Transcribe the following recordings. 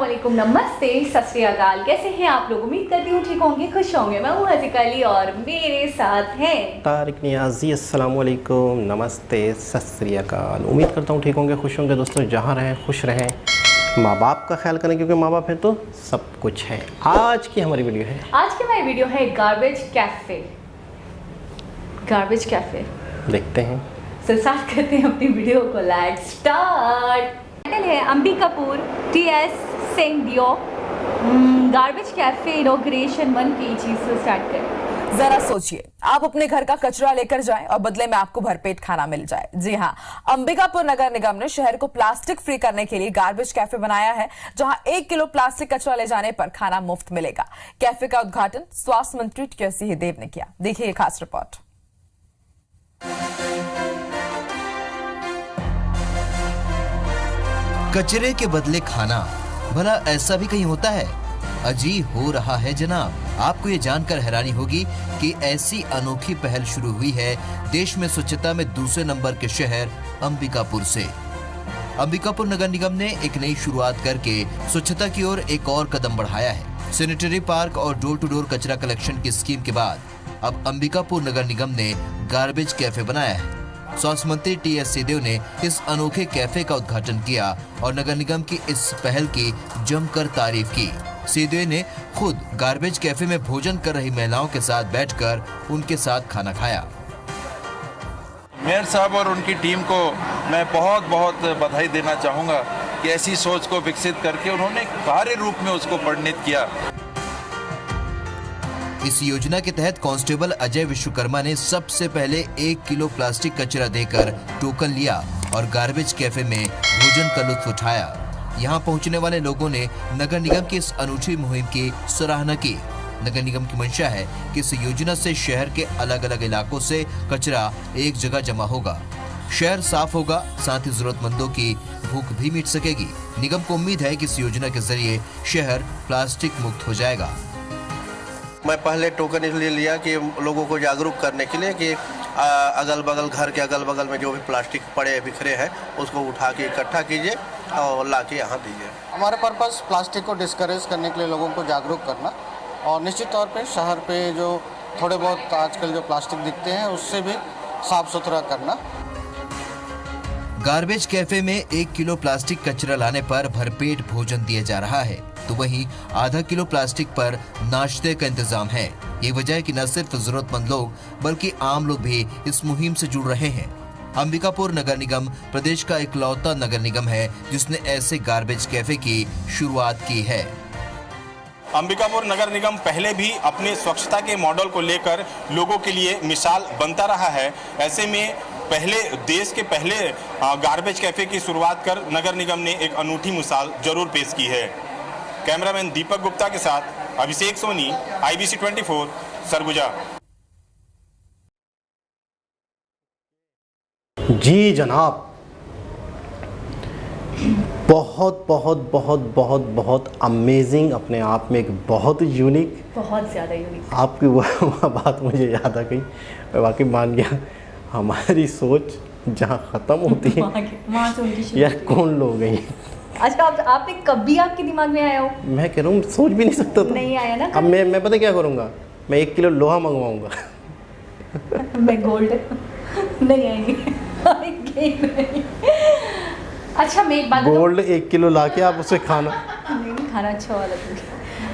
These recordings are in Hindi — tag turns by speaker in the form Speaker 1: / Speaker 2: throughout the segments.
Speaker 1: अस्सलामुअलैकुम, नमस्ते, सत श्री अकाल। कैसे हैं आप लोग? उम्मीद करती हूँ ठीक होंगे, खुश होंगे। मैं हूँ हज़ीका अली और मेरे साथ हैं
Speaker 2: तारिक नियाज़ी। अस्सलामुअलैकुम, नमस्ते, सत श्री अकाल। उम्मीद करता हूँ ठीक होंगे, खुश होंगे। दोस्तों, जहाँ रहें खुश रहें, माँ बाप का ख्याल करें, क्योंकि माँ बाप है तो सब कुछ है। आज की हमारी वीडियो है गार्बेज कैफ़े। गार्बेज कैफ़े देखते हैं।
Speaker 1: तो स्टार्ट करते हैं अपनी वीडियो को। Let's start. टाइटल है Ambikapur TS Singhdeo garbage cafe inauguration 1 kg से स्टार्ट करें।
Speaker 3: जरा सोचिए, आप अपने घर का कचरा लेकर जाएं और बदले में आपको भरपेट खाना मिल जाए। जी हाँ, अंबिकापुर नगर निगम ने शहर को प्लास्टिक फ्री करने के लिए गार्बेज कैफे बनाया है, जहां 1 किलो प्लास्टिक कचरा ले जाने पर खाना मुफ्त मिलेगा। कैफे का उद्घाटन स्वास्थ्य मंत्री टीएस सिंहदेव ने किया। देखिए खास रिपोर्ट।
Speaker 4: कचरे के बदले खाना, भला ऐसा भी कहीं होता है? अजी हो रहा है जनाब। आपको ये जानकर हैरानी होगी कि ऐसी अनोखी पहल शुरू हुई है देश में स्वच्छता में दूसरे नंबर के शहर अंबिकापुर से। अंबिकापुर नगर निगम ने एक नई शुरुआत करके स्वच्छता की ओर एक और कदम बढ़ाया है। सैनिटरी पार्क और डोर टू डोर कचरा कलेक्शन की स्कीम के बाद अब अंबिकापुर नगर निगम ने गार्बेज कैफे बनाया है। स्वास्थ्य मंत्री टीएस सिंहदेव ने इस अनोखे कैफे का उद्घाटन किया और नगर निगम की इस पहल की जमकर तारीफ की। सिंहदेव ने खुद गार्बेज कैफे में भोजन कर रही महिलाओं के साथ बैठकर उनके साथ खाना खाया।
Speaker 5: मेयर साहब और उनकी टीम को मैं बहुत बहुत बधाई देना चाहूँगा कि ऐसी सोच को विकसित करके उन्होंने कार्य रूप में उसको परिणित किया।
Speaker 4: इस योजना के तहत कांस्टेबल अजय विश्वकर्मा ने सबसे पहले 1 किलो प्लास्टिक कचरा देकर टोकन लिया और गार्बेज कैफे में भोजन का लुत्फ उठाया। यहाँ पहुँचने वाले लोगों ने नगर निगम की इस अनूठी मुहिम की सराहना की। नगर निगम की मंशा है कि इस योजना से शहर के अलग अलग इलाकों से कचरा एक जगह जमा होगा, शहर साफ होगा, साथ ही जरूरतमंदों की भूख भी मिट सकेगी। निगम को उम्मीद है कि इस योजना के जरिए शहर प्लास्टिक मुक्त हो जाएगा।
Speaker 2: मैं पहले टोकन इसलिए लिया कि लोगों को जागरूक करने के लिए कि अगल बगल, घर के अगल बगल में जो भी प्लास्टिक पड़े बिखरे हैं उसको उठा के इकट्ठा कीजिए और ला के यहाँ दीजिए।
Speaker 6: हमारा पर्पस प्लास्टिक को डिस्करेज करने के लिए लोगों को जागरूक करना और निश्चित तौर पे शहर पे जो थोड़े बहुत आजकल जो प्लास्टिक दिखते हैं उससे भी साफ सुथरा करना।
Speaker 4: गार्बेज कैफे में 1 किलो प्लास्टिक कचरा लाने पर भरपेट भोजन दिया जा रहा है, तो वहीं आधा किलो प्लास्टिक पर नाश्ते का इंतजाम है। ये वजह है कि न सिर्फ जरूरतमंद लोग बल्कि आम लोग भी इस मुहिम से जुड़ रहे हैं। अंबिकापुर नगर निगम प्रदेश का इकलौता नगर निगम है जिसने ऐसे गार्बेज कैफे की शुरुआत की है।
Speaker 7: अंबिकापुर नगर निगम पहले भी अपने स्वच्छता के मॉडल को लेकर लोगों के लिए मिसाल बनता रहा है। ऐसे में देश के पहले गार्बेज कैफे की शुरुआत कर नगर निगम ने एक अनूठी मिसाल जरूर पेश की है। कैमरामैन दीपक गुप्ता के साथ अभिषेक सोनी, IBC 24, सरगुजा।
Speaker 2: जी जनाब, बहुत बहुत बहुत बहुत बहुत अमेजिंग, अपने आप में एक बहुत यूनिक,
Speaker 1: बहुत ज़्यादा यूनिक।
Speaker 2: आपकी वह बात मुझे याद आ गई, मैं वाकई मान गया। हमारी सोच जहाँ ख़त्म होती है
Speaker 1: वहाँ से उनकी
Speaker 2: यार कौन लोग गई।
Speaker 1: अच्छा, आपने कभी आपके दिमाग में आया हो?
Speaker 2: मैं कह रहा हूँ सोच भी नहीं सकता था।
Speaker 1: नहीं आया ना।
Speaker 2: अब मैं पता क्या करूँगा, मैं 1 किलो लोहा मंगवाऊँगा।
Speaker 1: मैं गोल्ड नहीं आएंगे नहीं। अच्छा, मैं एक बात
Speaker 2: गोल्ड 1 किलो ला के आप उसे खाना
Speaker 1: नहीं खाना अच्छा वाला दूँगी।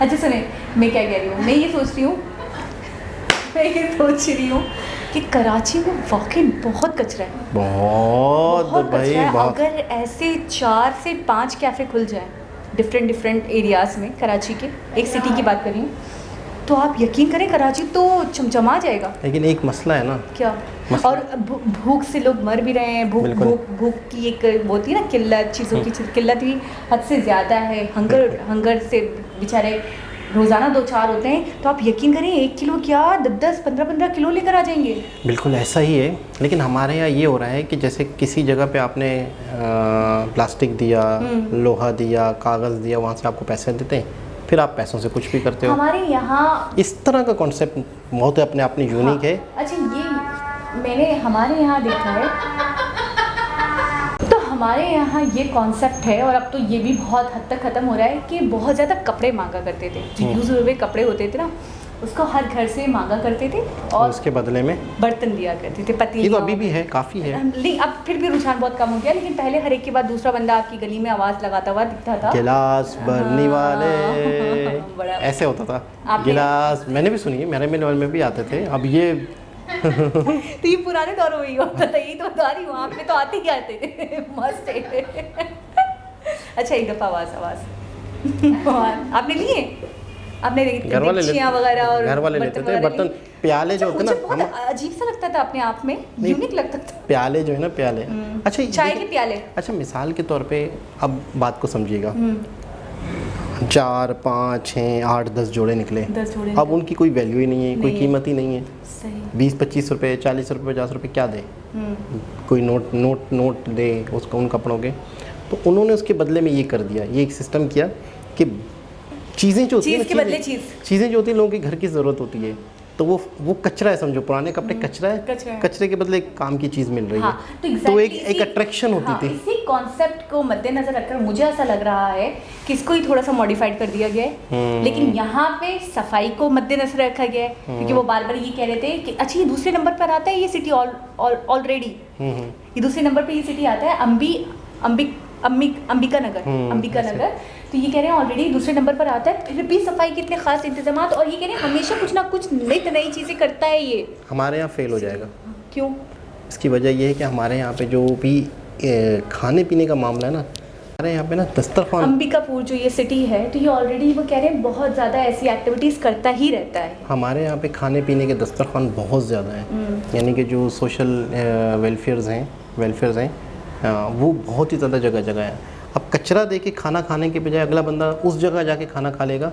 Speaker 1: अच्छा सुने, मैं क्या कह रही हूँ, मैं ये सोच रही हूँ कि कराची में वाकई बहुत कचरा है।
Speaker 2: बहुत भाई,
Speaker 1: कचरा है।
Speaker 2: बहुत।
Speaker 1: अगर ऐसे 4 से 5 कैफ़े खुल जाएं डिफरेंट एरियाज़ में, कराची के एक सिटी की बात कर रही हूँ, तो आप यकीन करें कराची तो चमचमा जाएगा।
Speaker 2: लेकिन एक मसला है ना।
Speaker 1: क्या? और भूख से लोग मर भी रहे हैं। भूख की एक वो होती है ना किल्लत, चीज़ों की किल्लत भी हद से ज़्यादा है। हंगर से बेचारे रोज़ाना 2-4 होते हैं। तो आप यकीन करें 1 किलो क्या 10-10, 15-15 किलो लेकर आ जाएंगे।
Speaker 2: बिल्कुल ऐसा ही है। लेकिन हमारे यहाँ ये हो रहा है कि जैसे किसी जगह पे आपने प्लास्टिक दिया, लोहा दिया, कागज़ दिया, वहाँ से आपको पैसे देते हैं, फिर आप पैसों से कुछ भी करते हो।
Speaker 1: हमारे यहाँ
Speaker 2: इस तरह का कॉन्सेप्ट बहुत अपने आप में यूनिक है।
Speaker 1: अच्छा, ये मैंने हमारे यहाँ देखा है। तो हमारे यहाँ ये कॉन्सेप्ट है, और अब तो ये भी बहुत हद तक ख़त्म हो रहा है, कि बहुत ज़्यादा कपड़े मांगा करते थे, जो यूज़ हुए कपड़े होते थे ना, उसको हर घर से मांगा करते थे और
Speaker 2: उसके बदले में
Speaker 1: बर्तन दिया करते थे, पतीले।
Speaker 2: ये तो अभी भी है, काफ़ी है।
Speaker 1: नहीं, अब फिर भी रुझान बहुत कम हो गया, लेकिन पहले हर एक के बाद दूसरा बंदा आपकी गली में आवाज़ लगाता हुआ दिखता था,
Speaker 2: गिलास भरने वाले,
Speaker 1: बड़ा
Speaker 2: ऐसे होता था।
Speaker 1: आपने-
Speaker 2: गिलास मैंने भी सुनी है, मेरे में में भी आते थे। अब ये
Speaker 1: तो ये पुराने दौर में ही होता था, यही तो बता रही हूँ, आप में तो आते ही आते थे। मस्त है। अच्छा, एक दफ़ा आवाज़ आपने लिए? आपने
Speaker 2: घर वाले
Speaker 1: देगचियाँ वगैरह और
Speaker 2: घर वाले लेते थे बर्तन, प्याले जो होते
Speaker 1: मुझे
Speaker 2: ना,
Speaker 1: बहुत अजीब सा लगता था अपने आप में, यूनिक लगता था।
Speaker 2: प्याले जो है ना, प्याले। अच्छा,
Speaker 1: चाय के प्याले।
Speaker 2: अच्छा, मिसाल के तौर पे अब बात को समझिएगा, 4, 5, 6, 8, 10 जोड़े निकले।
Speaker 1: 10 जोड़े
Speaker 2: अब उनकी कोई वैल्यू ही नहीं है, कोई
Speaker 1: नहीं है।
Speaker 2: कीमत ही नहीं है।
Speaker 1: सही।
Speaker 2: 20-25 रुपए, 40 रुपए, 50 रुपए क्या दे? कोई नोट दे उसको उन कपड़ों के। तो उन्होंने उसके बदले में ये कर दिया, ये एक सिस्टम किया कि चीज़ें जो होती हैं,
Speaker 1: चीज़ के बदले चीज़।
Speaker 2: चीज़ें जो होती हैं, लोगों के घर की ज़रूरत होती है, तो वो कचरा है, समझो, पुराने कपड़े कचरा है, कचरे के बदले एक काम की चीज़ मिल रही है।
Speaker 1: हाँ,
Speaker 2: तो एक अट्रैक्शन होती थी।
Speaker 1: इसी कॉन्सेप्ट को मद्देनजर रखकर मुझे ऐसा लग रहा है कि इसको ही थोड़ा सा मॉडिफाइड कर दिया गया है, लेकिन यहाँ पे सफाई को मद्देनजर रखा गया है, क्योंकि वो बार बार ये कह रहे थे कि अच्छा, ये दूसरे नंबर पर आता है ये सिटी ऑलरेडी, ये दूसरे नंबर पर ये सिटी आता है अंबिका नगर। तो ये कह रहे हैं ऑलरेडी दूसरे नंबर पर आता है, फिर भी सफाई के इतने खास इंतजाम, और ये कह रहे हैं हमेशा कुछ ना कुछ नई चीज़ें करता है ये।
Speaker 2: हमारे यहाँ फेल हो जाएगा।
Speaker 1: क्यों?
Speaker 2: इसकी वजह ये है कि हमारे यहाँ पे जो भी खाने पीने का मामला है ना, हमारे यहाँ पे ना दस्तरखान,
Speaker 1: अंबिकापुर जो ये सिटी है, तो ये ऑलरेडी वो कह रहे हैं बहुत ज़्यादा ऐसी एक्टिविटीज़ करता ही रहता है।
Speaker 2: हमारे यहाँ पे खाने पीने के दस्तरखान बहुत ज़्यादा हैं, यानी कि जो सोशल वेलफेयर्स हैं वो बहुत ही ज़्यादा जगह जगह है। अब कचरा दे के खाना खाने के बजाय अगला बंदा उस जगह जाके खाना खा लेगा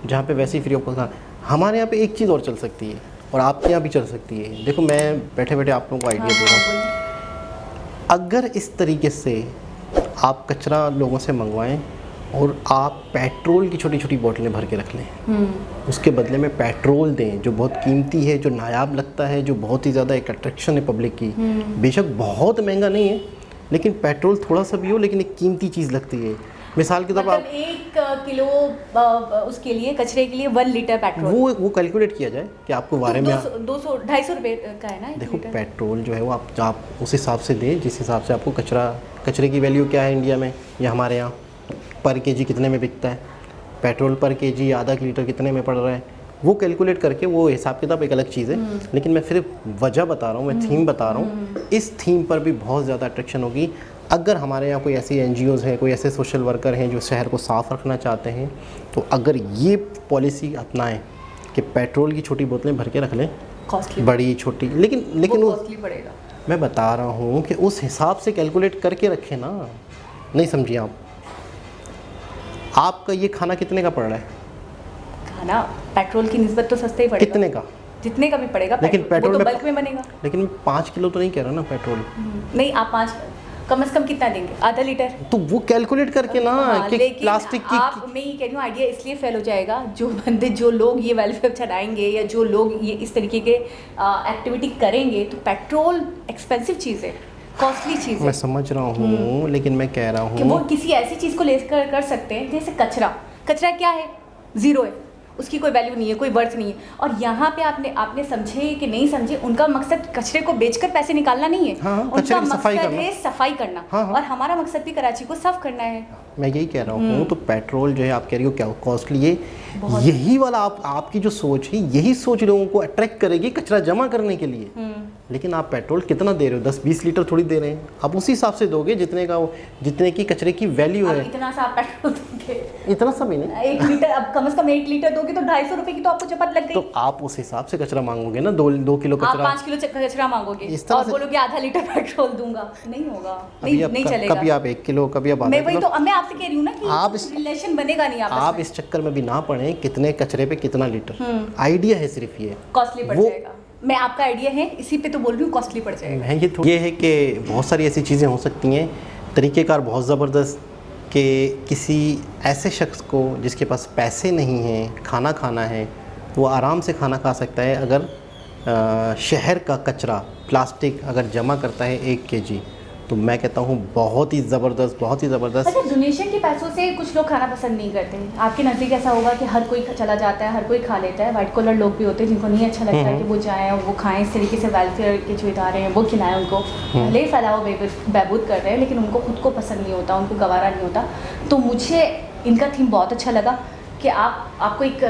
Speaker 2: जहाँ पे वैसे ही फ्री ऑफ कॉस्ट। हमारे यहाँ पे एक चीज़ और चल सकती है, और आपके यहाँ भी चल सकती है। देखो, मैं बैठे बैठे आप लोगों को आइडिया दे रहा हूँ। अगर इस तरीके से आप कचरा लोगों से मंगवाएं और आप पेट्रोल की छोटी छोटी बोतलें भर के रख लें, उसके बदले में पेट्रोल दें जो बहुत कीमती है, जो नायाब लगता है, जो बहुत ही ज़्यादा एक अट्रैक्शन है पब्लिक की। बेशक बहुत महंगा नहीं है, लेकिन पेट्रोल थोड़ा सा भी हो, लेकिन एक कीमती चीज़ लगती है। मिसाल के तौर पर
Speaker 1: मतलब 1 किलो उसके लिए, कचरे के लिए 1 लीटर पेट्रोल,
Speaker 2: वो कैलकुलेट किया जाए कि आपको बारे में
Speaker 1: 200-250 रुपए का है ना एक
Speaker 2: देखो,
Speaker 1: लीटर।
Speaker 2: पेट्रोल जो है वो आप उस हिसाब से दें जिस हिसाब से आपको कचरे की वैल्यू क्या है इंडिया में या हमारे यहाँ, पर केजी कितने में बिकता है पेट्रोल, पर केजी आधा लीटर कितने में पड़ रहा है, वो कैलकुलेट करके वो हिसाब किताब एक अलग चीज़ है। लेकिन मैं सिर्फ वजह बता रहा हूँ, मैं थीम बता रहा हूँ। इस थीम पर भी बहुत ज़्यादा अट्रैक्शन होगी अगर हमारे यहाँ कोई ऐसी NGOs हैं, कोई ऐसे सोशल वर्कर हैं जो शहर को साफ़ रखना चाहते हैं, तो अगर ये पॉलिसी अपनाएं कि पेट्रोल की छोटी बोतलें भर के रख लें,
Speaker 1: कॉस्टली,
Speaker 2: बड़ी छोटी, लेकिन
Speaker 1: वो
Speaker 2: वो
Speaker 1: कॉस्टली पड़ेगा।
Speaker 2: मैं बता रहा हूँ कि उस हिसाब से कैलकुलेट करके रखें ना। नहीं समझिए आपका ये खाना कितने का पड़ रहा है?
Speaker 1: खाना पेट्रोल की निस्बत तो सस्ता ही पड़ेगा।
Speaker 2: कितने का?
Speaker 1: जितने का भी पड़ेगा,
Speaker 2: लेकिन पेट्रोल
Speaker 1: वो तो
Speaker 2: में
Speaker 1: बल्क में बनेगा।
Speaker 2: लेकिन मैं 5 किलो तो नहीं कह रहा ना पेट्रोल।
Speaker 1: नहीं, आप 5 कम से कम कितना देंगे? आधा लीटर।
Speaker 2: तो वो कैलकुलेट करके ना कि
Speaker 1: लेकिन
Speaker 2: प्लास्टिक की
Speaker 1: आप, मैं ये कह रही हूँ, आइडिया इसलिए फेल हो जाएगा, जो लोग ये वेलफेयर चलाएंगे या जो लोग ये इस तरीके के एक्टिविटी करेंगे, तो पेट्रोल एक्सपेंसिव चीज़ है, कॉस्टली चीज़ है।
Speaker 2: मैं समझ रहा हूँ, लेकिन मैं कह रहा
Speaker 1: कि वो
Speaker 2: हूँ
Speaker 1: किसी ऐसी चीज़ को लेकर कर सकते हैं जैसे कचरा क्या है? ज़ीरो है, उसकी कोई वैल्यू नहीं है, कोई वर्थ नहीं है। और यहाँ पे आपने समझे कि नहीं समझे, उनका मकसद कचरे को बेचकर पैसे निकालना नहीं है।
Speaker 2: हाँ,
Speaker 1: उनका
Speaker 2: सफाई
Speaker 1: मकसद
Speaker 2: करना।
Speaker 1: है सफाई करना।
Speaker 2: हाँ, हाँ।
Speaker 1: और हमारा मकसद भी कराची को साफ करना है।
Speaker 2: मैं यही कह रहा हूँ। तो पेट्रोल जो है आप कह रही हो क्या कॉस्टली है, यही वाला आपकी जो सोच है, यही सोच लोगों को अट्रैक्ट करेगी कचरा जमा करने के लिए। लेकिन आप पेट्रोल कितना दे रहे हो? 10-20 लीटर थोड़ी दे रहे हैं, आप उसी हिसाब से दोगे जितने की कचरे की वैल्यू है।
Speaker 1: इतना सा आप पेट्रोल दोगे,
Speaker 2: इतना सा भी नहीं,
Speaker 1: 1 लीटर, अब कम से कम 1 लीटर दोगे तो 250 रुपए की तो आपको चपत लग गई।
Speaker 2: तो आप उस हिसाब से कचरा मांगोगे ना। 2 किलो
Speaker 1: आप
Speaker 2: कचरा,
Speaker 1: 5 किलो कचरा मांगोगे
Speaker 2: इस तरह
Speaker 1: और
Speaker 2: से-
Speaker 1: बोलोगे आधा लीटर पेट्रोल दूंगा, नहीं होगा,
Speaker 2: अभी
Speaker 1: नहीं चलेगा।
Speaker 2: कभी आप 1 किलो, कभी आप
Speaker 1: मैं
Speaker 2: आधा
Speaker 1: वही
Speaker 2: किलो।
Speaker 1: तो मैं आपसे कह रही हूँ ना कि
Speaker 2: आप इस-
Speaker 1: रिलेशन बनेगा नहीं
Speaker 2: आप इस चक्कर में भी ना पड़े कितने कचरे पे कितना लीटर। आइडिया है सिर्फ ये,
Speaker 1: कॉस्टली पड़
Speaker 2: वो-
Speaker 1: जाएगा। मैं आपका आइडिया है, इसी पे तो बोल रही हूँ, कॉस्टली पड़ जाएगा।
Speaker 2: है ये है कि बहुत सारी ऐसी चीज़ें हो सकती हैं, तरीक़ेकार बहुत ज़बरदस्त, कि किसी ऐसे शख्स को जिसके पास पैसे नहीं हैं, खाना खाना है, वो आराम से खाना खा सकता है अगर शहर का कचरा प्लास्टिक अगर जमा करता है 1 kg, तो मैं कहता हूँ बहुत ही ज़बरदस्त, बहुत ही ज़बरदस्त।
Speaker 1: अच्छा, डोनेशन के पैसों से कुछ लोग खाना पसंद नहीं करते। आपके नज़दीक ऐसा होगा कि हर कोई चला जाता है, हर कोई खा लेता है, वाइट कॉलर लोग भी होते हैं जिनको नहीं अच्छा लगता है कि वो जाएँ और वो खाएँ, इस तरीके से वेलफेयर के जो इदारे हैं वो खिलाएँ उनको, भले ही फैलाओ बहबूद कर रहे हैं, लेकिन उनको खुद को पसंद नहीं होता, उनको गवारा नहीं होता। तो मुझे इनका थीम बहुत अच्छा लगा कि आपको एक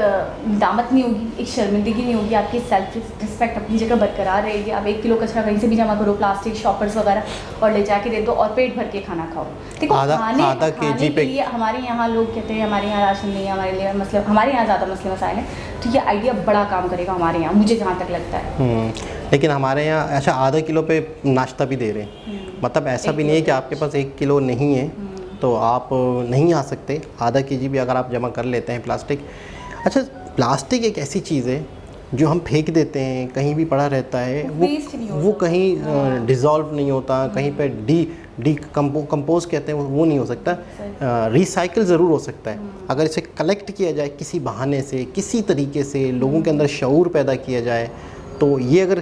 Speaker 1: दामत नहीं होगी, एक शर्मिंदगी नहीं होगी, आपकी सेल्फ रिस्पेक्ट अपनी जगह बरकरार रहेगी। आप 1 किलो कचरा कहीं से भी जमा करो, प्लास्टिक शॉपर्स वगैरह, और ले जाके दे दो और पेट भर के खाना खाओ। देखो,
Speaker 2: आधा
Speaker 1: खाने के लिए हमारे यहाँ लोग कहते हैं हमारे यहाँ राशन नहीं है, हमारे लिए मसले, हमारे यहाँ ज़्यादा मसले मसाइल हैं, तो ये आइडिया बड़ा काम करेगा हमारे यहाँ, मुझे जहाँ तक लगता है।
Speaker 2: लेकिन हमारे यहाँ अच्छा आधा किलो पे नाश्ता भी दे रहे हैं, मतलब ऐसा भी नहीं है कि आपके पास 1 किलो नहीं है तो आप नहीं आ सकते। आधा केजी भी अगर आप जमा कर लेते हैं प्लास्टिक। अच्छा, प्लास्टिक एक ऐसी चीज़ है जो हम फेंक देते हैं, कहीं भी पड़ा रहता है, वो कहीं डिज़ोल्व नहीं होता, कहीं पे कंपोज कहते हैं वो नहीं हो सकता। रिसाइकिल ज़रूर हो सकता है अगर इसे कलेक्ट किया जाए किसी बहाने से, किसी तरीके से लोगों के अंदर शऊर पैदा किया जाए। तो ये अगर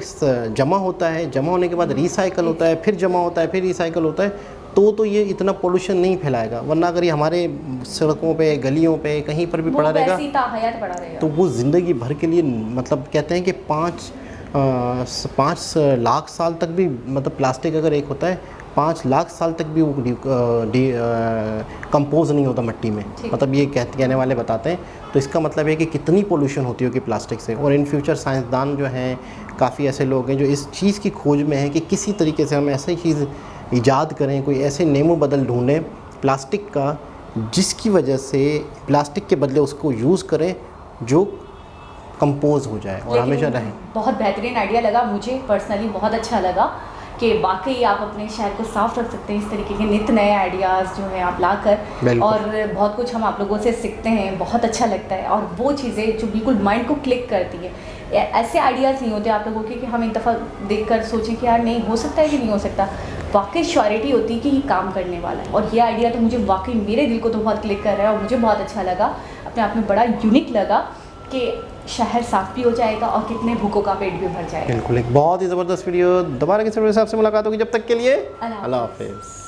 Speaker 2: जमा होता है, जमा होने के बाद रिसाइकिल होता है, फिर जमा होता है, फिर रिसाइकिल होता है, तो ये इतना पोल्यूशन नहीं फैलाएगा। वरना अगर ये हमारे सड़कों पे, गलियों पे, कहीं पर भी पड़ा रहेगा तो वो ज़िंदगी भर के लिए, मतलब कहते हैं कि 5 लाख साल तक भी, मतलब प्लास्टिक अगर एक होता है 5 लाख साल तक भी वो कंपोज नहीं होता मिट्टी में, मतलब ये कहने वाले बताते हैं। तो इसका मतलब है कि कितनी पोल्यूशन होती होगी प्लास्टिक से। और इन फ्यूचर साइंसदान जो हैं, काफ़ी ऐसे लोग हैं जो इस चीज़ की खोज में हैं कि किसी तरीके से हम ऐसी चीज़ ईजाद करें, कोई ऐसे नेमो बदल ढूंढें प्लास्टिक का, जिसकी वजह से प्लास्टिक के बदले उसको यूज़ करें जो कंपोज हो जाए और हमेशा रहे।
Speaker 1: बहुत बेहतरीन आइडिया लगा मुझे, पर्सनली बहुत अच्छा लगा कि वाकई आप अपने शहर को साफ रख सकते हैं इस तरीके के नित नए आइडियाज़ जो हैं आप लाकर, और बहुत कुछ हम आप लोगों से सीखते हैं, बहुत अच्छा लगता है। और वो चीज़ें जो बिल्कुल माइंड को क्लिक करती है, ऐसे आइडियाज़ नहीं होते आप लोगों के कि हम एक दफ़ा देखकर सोचें कि यार नहीं हो सकता है कि नहीं हो सकता, वाकई श्योरिटी होती है कि ये काम करने वाला है। और ये आइडिया तो मुझे वाकई मेरे दिल को तो बहुत क्लिक कर रहा है और मुझे बहुत अच्छा लगा, अपने आप में बड़ा यूनिक लगा कि शहर साफ भी हो जाएगा और कितने भूखों का पेट भी भर जाएगा।
Speaker 2: बिल्कुल, एक बहुत ही ज़बरदस्त वीडियो। दोबारा किसी वीडियो से आपसे मुलाकात होगी, जब तक के लिए अल्लाह हाफ़िज़।